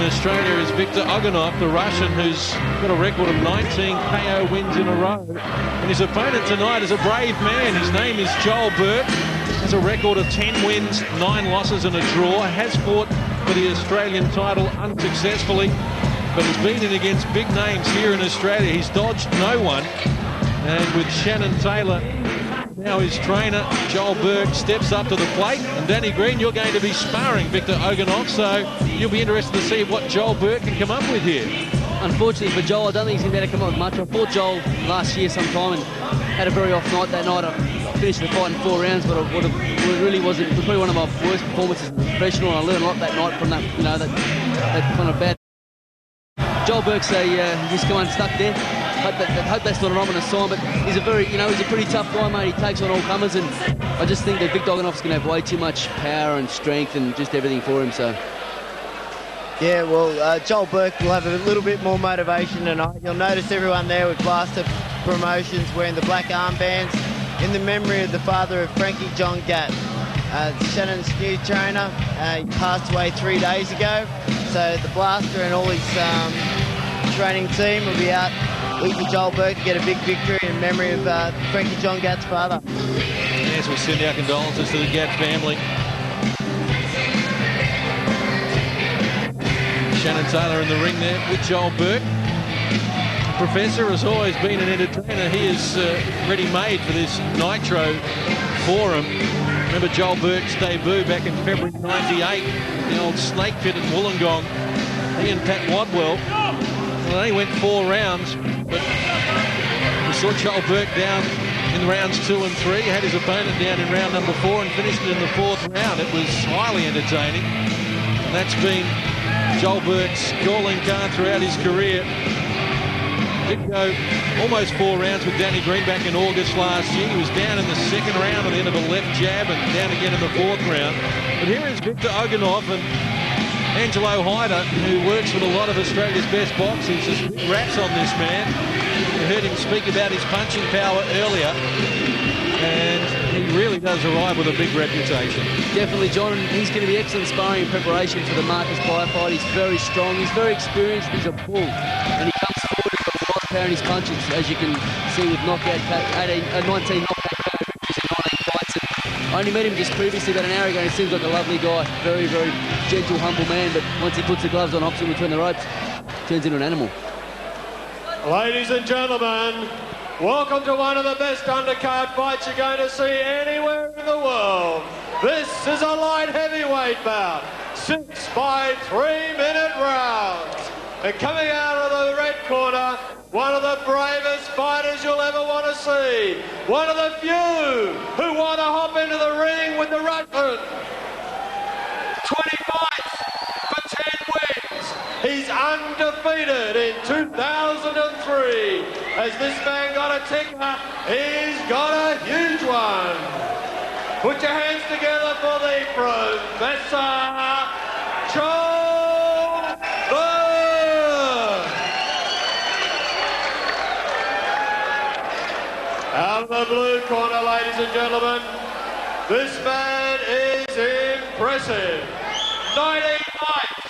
Australia is Victor Oganov, the Russian, who's got a record of 19 KO wins in a row. And his opponent tonight is a brave man. His name is Joel Burke. Has a record of 10 wins, 9 losses and a draw. Has fought for the Australian title unsuccessfully, but has been in against big names here in Australia. He's dodged no one. And with Shannon Taylor now his trainer, Joel Burke steps up to the plate. And Danny Green, you're going to be sparring Victor Oganov, so you'll be interested to see what Joel Burke can come up with here. Unfortunately for Joel, I don't think he's going to come up with much. I fought Joel last year sometime and had a very off night that night. I finished the fight in 4 rounds, but it really wasn't. It was probably one of my worst performances as a professional, and I learned a lot that night from that, you know, that kind of bad. Joel Burke's he's come unstuck there. Hope that's not an ominous sign, but he's a he's a pretty tough guy, mate. He takes on all comers, and I just think that Victor Oganov's going to have way too much power and strength and just everything for him. So. Yeah, well, Joel Burke will have a little bit more motivation tonight. You'll notice everyone there with Blaster Promotions wearing the black armbands in the memory of the father of Frankie John Gatt. Shannon's new trainer. He passed away 3 days ago, so the Blaster and all his training team will be out with Joel Burke to get a big victory in memory of Frankie John Gatt's father. Yes, we send our condolences to the Gatt family. Shannon Taylor in the ring there with Joel Burke. Professor has always been an entertainer. He is ready-made for this Nitro forum. Remember Joel Burke's debut back in February '98, the old snake pit at Wollongong. He and Pat Wadwell, well, they went 4 rounds, but we saw Joel Burke down in rounds 2 and 3. He had his opponent down in round number 4 and finished it in the 4th round. It was highly entertaining, and that's been Joel Burke's calling card throughout his career. Did go almost 4 rounds with Danny Green back in August last year. He was down in the 2nd round at the end of a left jab and down again in the 4th round. But here is Victor Oganov, and Angelo Hyder, who works with a lot of Australia's best boxers, just raps on this man. You heard him speak about his punching power earlier, and he really does arrive with a big reputation. Definitely, John, and he's going to be excellent sparring in preparation for the Marcus Pye fight. He's very strong, he's very experienced, he's a bull, and he comes forward with a lot of power in his punches, as you can see with 19 knockout victories in 19 fights. And I only met him just previously about an hour ago, and he seems like a lovely guy, very, very gentle, humble man, but once he puts the gloves on opposite between the ropes, turns into an animal. Ladies and gentlemen, welcome to one of the best undercard fights you're going to see anywhere in the world. This is a light heavyweight bout, 6 by 3-minute rounds. And coming out of the red corner, one of the bravest fighters you'll ever want to see. One of the few who want to hop into the ring with the Russian. 20 fights for 10 wins. He's undefeated in 2003. As this man got a ticker, he's got a huge one. Put your hands together for the Professor Joel Burke. Out of the blue corner, ladies and gentlemen, this man is impressive. 19 fights,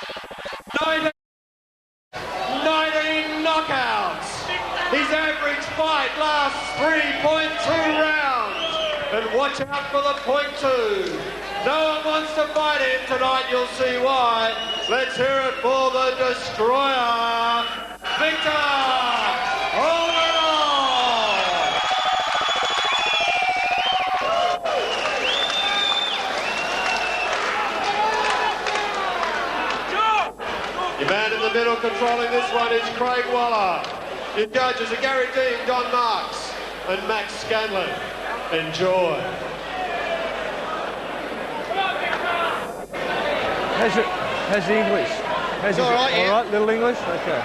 19 knockouts. His average fight lasts 3.2 rounds. And watch out for the .2. No one wants to fight him tonight, you'll see why. Let's hear it for the destroyer, Victor Oganov. Your man in the middle controlling this one is Craig Waller. Your judges are Gary Dean, Don Marks, and Max Scanlon. Enjoy. How's the English? It's all right, yeah. All right, little English? Okay.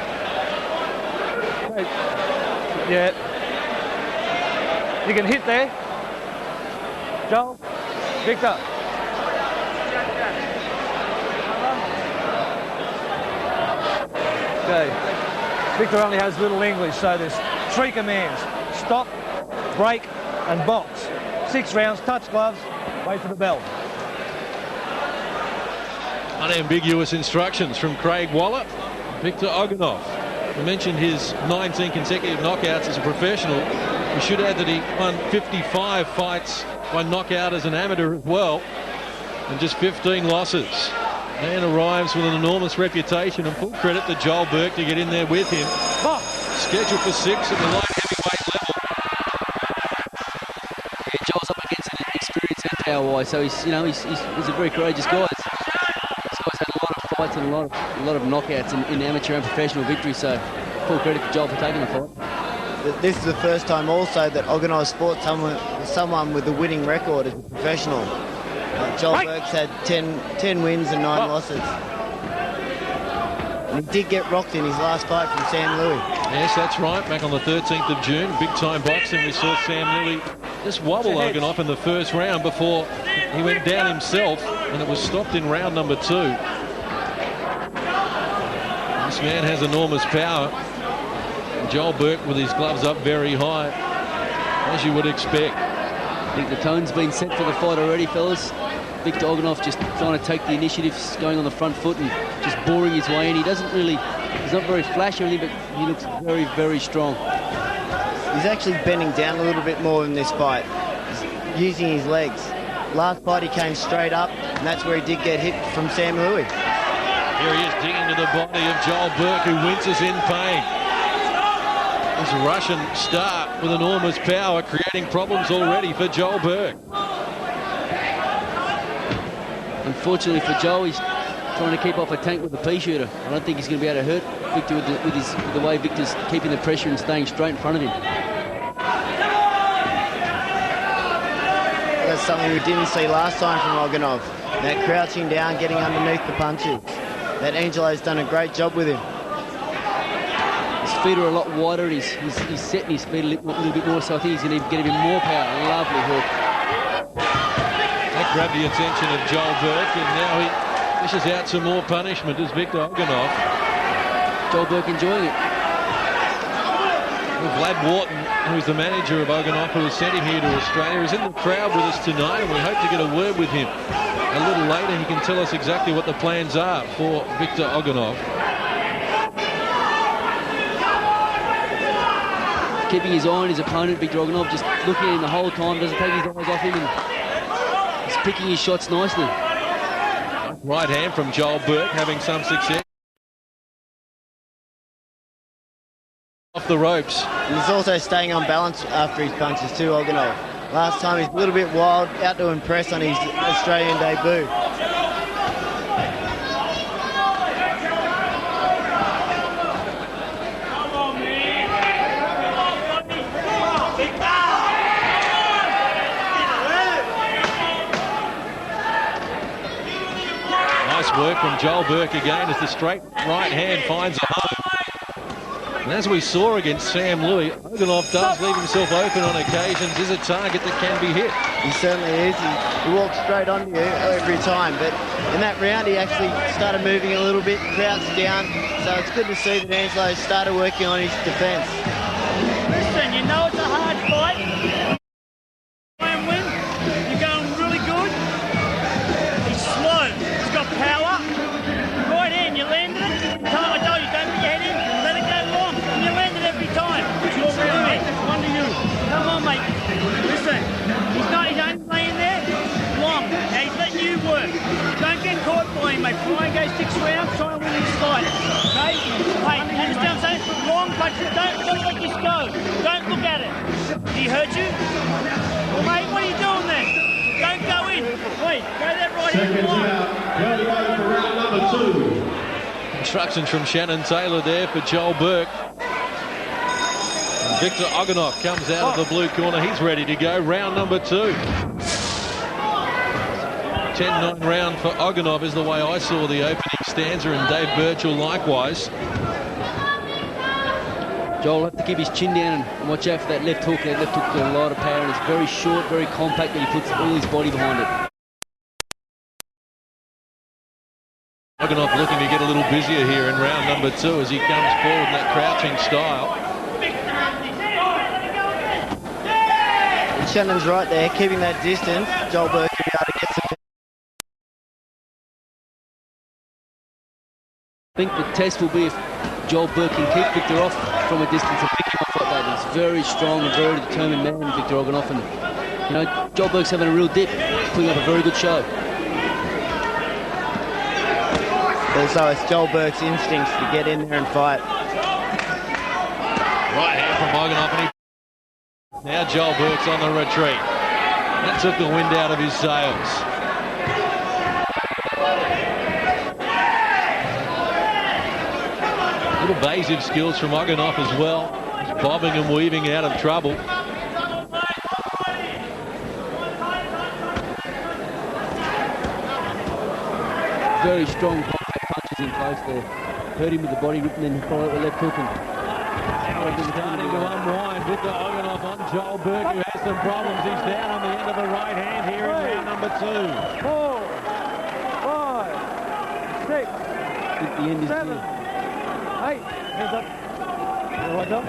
Yeah. You can hit there. Joel. Victor. Okay. Victor only has little English, so there's 3 commands. Stop, break, and box. 6 rounds, touch gloves, wait for the bell. Unambiguous instructions from Craig Waller. Victor Oganov. We mentioned his 19 consecutive knockouts as a professional. We should add that he won 55 fights by knockout as an amateur as well, and just 15 losses. Man arrives with an enormous reputation, and full credit to Joel Burke to get in there with him. Scheduled for 6 at the light heavyweight level. Yeah, Joel's up against an experience and power-wise, so he's a very courageous guy. And a lot of knockouts in amateur and professional victory, so full credit to Joel for taking the fight. This is the first time also that Oganov fought someone with a winning record as a professional. Joel Burke's had 10 wins and 9 losses. And he did get rocked in his last fight from Sam Louis. Yes, that's right. Back on the 13th of June, big-time boxing, we saw Sam Louis just wobble Oganov in the first round before he went down himself, and it was stopped in round number 2. This man has enormous power. Joel Burke with his gloves up very high, as you would expect. I think the tone's been set for the fight already, fellas. Victor Oganov just trying to take the initiative, going on the front foot and just boring his way in. He's not very flashy or anything, but he looks very, very strong. He's actually bending down a little bit more in this fight. He's using his legs. Last fight he came straight up, and that's where he did get hit from Sam Louis. Here he is digging to the body of Joel Burke, who winces in pain. This Russian star with enormous power creating problems already for Joel Burke. Unfortunately for Joel, he's trying to keep off a tank with a pea shooter. I don't think he's going to be able to hurt Victor with the way Victor's keeping the pressure and staying straight in front of him. That's something we didn't see last time from Oganov. That crouching down, getting underneath the punches. That Angelo's done a great job with him. His feet are a lot wider, and he's setting his feet a little bit more, so I think he's going to get even more power. Lovely hook. That grabbed the attention of Joel Burke, and now he dishes out some more punishment as Victor Oganov. Joel Burke enjoying it. Well, Vlad Wharton, who's the manager of Oganov, who has sent him here to Australia, is in the crowd with us tonight, and we hope to get a word with him. A little later, he can tell us exactly what the plans are for Victor Oganov. Keeping his eye on his opponent, Victor Oganov, just looking at him the whole time, doesn't take his eyes off him, and he's picking his shots nicely. Right hand from Joel Burke, having some success. Off the ropes. And he's also staying on balance after his punches too, Oganov. Last time he's a little bit wild, out to impress on his Australian debut. Nice work from Joel Burke again as the straight right hand finds a home. And as we saw against Sam Louis, Oganov does leave himself open on occasions, is a target that can be hit. He certainly is. He walks straight onto you every time, but in that round he actually started moving a little bit, crouched down, so it's good to see that Angelo started working on his defence. Listen, you know it's a hard fight. And win, you're going really good. He's slow, he's got power. Right hand, you landed it. Time I told you, don't put your head in, let it go long. And you landed every time. It's your round, mate. One to you. Come on, mate. Listen, he's only laying there long. Now he's letting you work. Don't get caught by him, mate. Try and go 6 rounds, try and win this fight. Okay? Hey, understand what I'm saying? Long punches, don't let this go. Don't look at it. Did he hurt you? Well, mate, what are you doing then? Don't go in. Wait, go that right hand long. For round number 2. Instructions from Shannon Taylor there for Joel Burke. And Victor Oganov comes out of the blue corner. He's ready to go. Round number 2. 10-9 round for Oganov is the way I saw the opening stanza, and Dave Birchall likewise. Joel will have to keep his chin down and watch out for that left hook. That left hook's got a lot of power, and it's very short, very compact, but he puts all his body behind it. Oganov looking to get a little busier here in round number 2 as he comes forward in that crouching style. And Shannon's right there, keeping that distance. Joel Burke will be able to get some I think the test will be if Joel Burke can keep Victor off from a distance and pick him off like that. He's very strong and very determined man, Victor Oganov, and you know, Joel Burke's having a real dip. He's putting up a very good show. Also, it's Joel Burke's instincts to get in there and fight. Right hand from Oganov, and now Joel Burke's on the retreat. That took the wind out of his sails. Little evasive skills from Oganov as well. He's bobbing and weaving out of trouble. Very strong punches in place there. Hurt him with the body, ripping and followed it with left hook. Starting to unwind. Victor Oganov on Joel Burke, who has some problems. He's down on the end of the right hand here in round number 2. 4, 5, 6, I think the end is 7, 8. Hands up. Right up.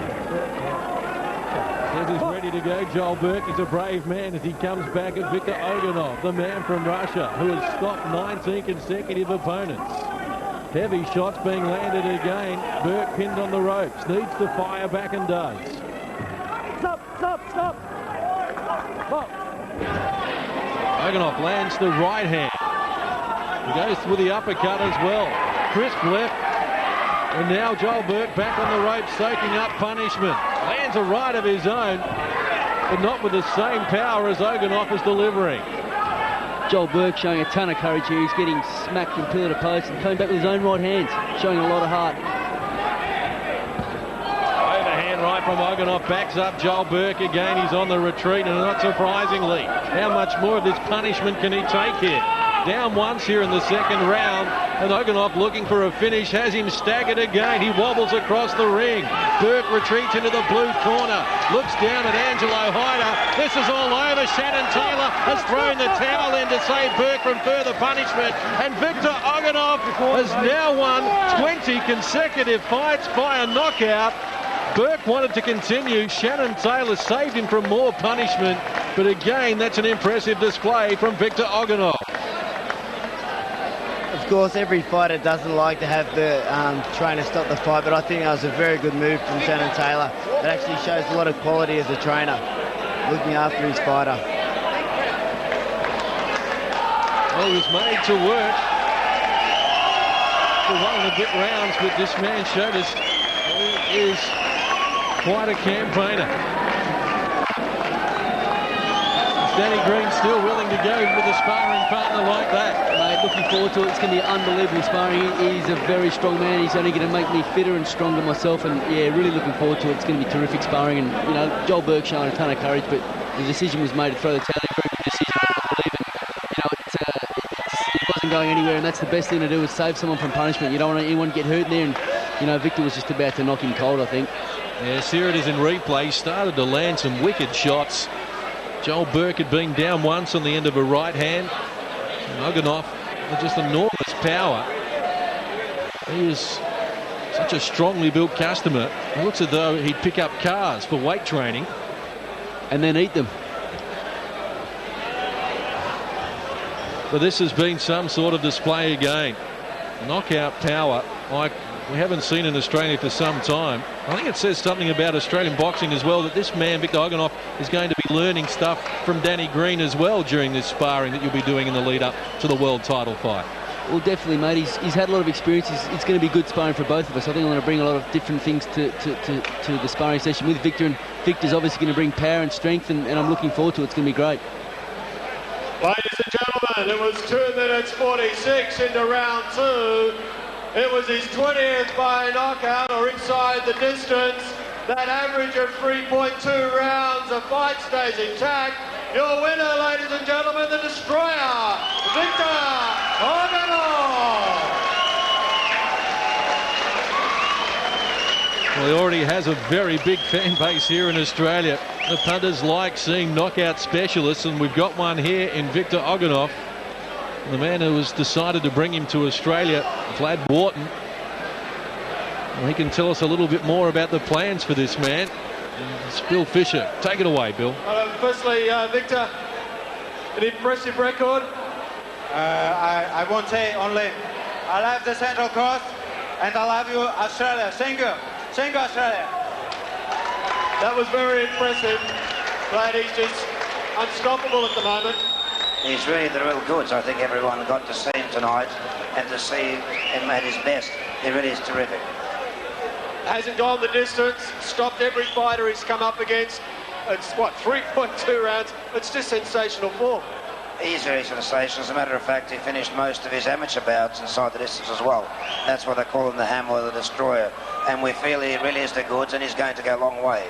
Says he's ready to go. Joel Burke is a brave man as he comes back at Victor Oganov, the man from Russia, who has stopped 19 consecutive opponents. Heavy shots being landed again. Burke pinned on the ropes. Needs to fire back and does. Stop, stop, stop. Stop. Oganov lands the right hand. He goes with the uppercut as well. Crisp left. And now Joel Burke back on the ropes, soaking up punishment. Lands a right of his own, but not with the same power as Oganov is delivering. Joel Burke showing a ton of courage here. He's getting smacked from pillar to post and coming back with his own right hands, showing a lot of heart. Overhand right from Oganov backs up Joel Burke again. He's on the retreat, and not surprisingly, how much more of this punishment can he take here? Down once here in the second round, and Oganov looking for a finish, has him staggered again. He wobbles across the ring. Burke retreats into the blue corner, looks down at Angelo Hyder. This is all over. Shannon Taylor has thrown the towel in to save Burke from further punishment, and Victor Oganov has now won 20 consecutive fights by a knockout. Burke wanted to continue. Shannon Taylor saved him from more punishment, but again, that's an impressive display from Victor Oganov. Of course, every fighter doesn't like to have the trainer stop the fight, but I think that was a very good move from Shannon Taylor. It actually shows a lot of quality as a trainer, looking after his fighter. Well, he was made to work for 1 and a bit rounds, but this man showed us he is quite a campaigner. Danny Green still willing to go with a sparring partner like that. Mate, looking forward to it. It's going to be unbelievable sparring. He's a very strong man. He's only going to make me fitter and stronger myself, and yeah, really looking forward to it. It's going to be terrific sparring, and you know, Joel Burke showing a ton of courage, but the decision was made to throw the towel. Very good decision, I believe, and you know, it wasn't going anywhere, and that's the best thing to do, is save someone from punishment. You don't want anyone to get hurt in there, and you know, Victor was just about to knock him cold, I think. Yes, here it is in replay. He started to land some wicked shots. Joel Burke had been down once on the end of a right hand. And Oganov with just enormous power. He is such a strongly built customer. It looks as though he'd pick up cars for weight training. And then eat them. But this has been some sort of display again. Knockout power like we haven't seen in Australia for some time. I think it says something about Australian boxing as well, that this man, Victor Oganov, is going to be learning stuff from Danny Green as well during this sparring that you'll be doing in the lead up to the world title fight. Well, definitely, mate. He's had a lot of experience. It's going to be good sparring for both of us. I think I'm going to bring a lot of different things to the sparring session with Victor, and Victor's obviously going to bring power and strength, and I'm looking forward to it. It's going to be great. Ladies and gentlemen, it was 2 minutes 46 into round 2. It was his 20th by knockout, or inside the distance. That average of 3.2 rounds. The fight stays intact. Your winner, ladies and gentlemen, the destroyer, Victor Oganov. Well, he already has a very big fan base here in Australia. The punters like seeing knockout specialists, and we've got one here in Victor Oganov. The man who has decided to bring him to Australia, Vlad Wharton. Well, he can tell us a little bit more about the plans for this man. It's Bill Fisher. Take it away, Bill. Firstly, Victor, an impressive record. I won't say only I left the Central Coast And I love you, Australia. Thank you. Thank you, Australia. That was very impressive. Glad he's just unstoppable at the moment. He's really the real goods. I think everyone got to see him tonight and to see him at his best. He really is terrific. Hasn't gone the distance, stopped every fighter he's come up against. It's, what, 3.2 rounds? It's just sensational form. He's very sensational. As a matter of fact, he finished most of his amateur bouts inside the distance as well. That's why they call him the Hammer or the Destroyer. And we feel he really is the goods, and he's going to go a long way.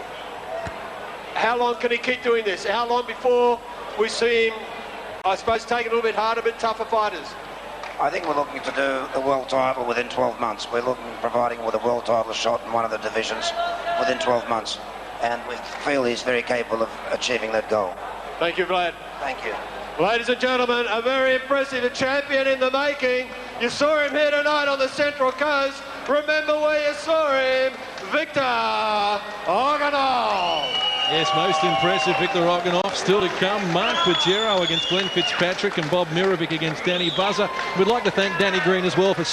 How long can he keep doing this? How long before we see him, I suppose, take it a little bit harder, a bit tougher fighters? I think we're looking to do the world title within 12 months. We're looking, providing with a world title shot in one of the divisions within 12 months. And we feel he's very capable of achieving that goal. Thank you, Vlad. Thank you. Ladies and gentlemen, a very impressive champion in the making. You saw him here tonight on the Central Coast. Remember where you saw him, Victor Oganov. Yes, most impressive, Victor Oganov. Still to come, Mark Pajero against Glenn Fitzpatrick and Bob Mirovic against Danny Buzzer. We'd like to thank Danny Green as well for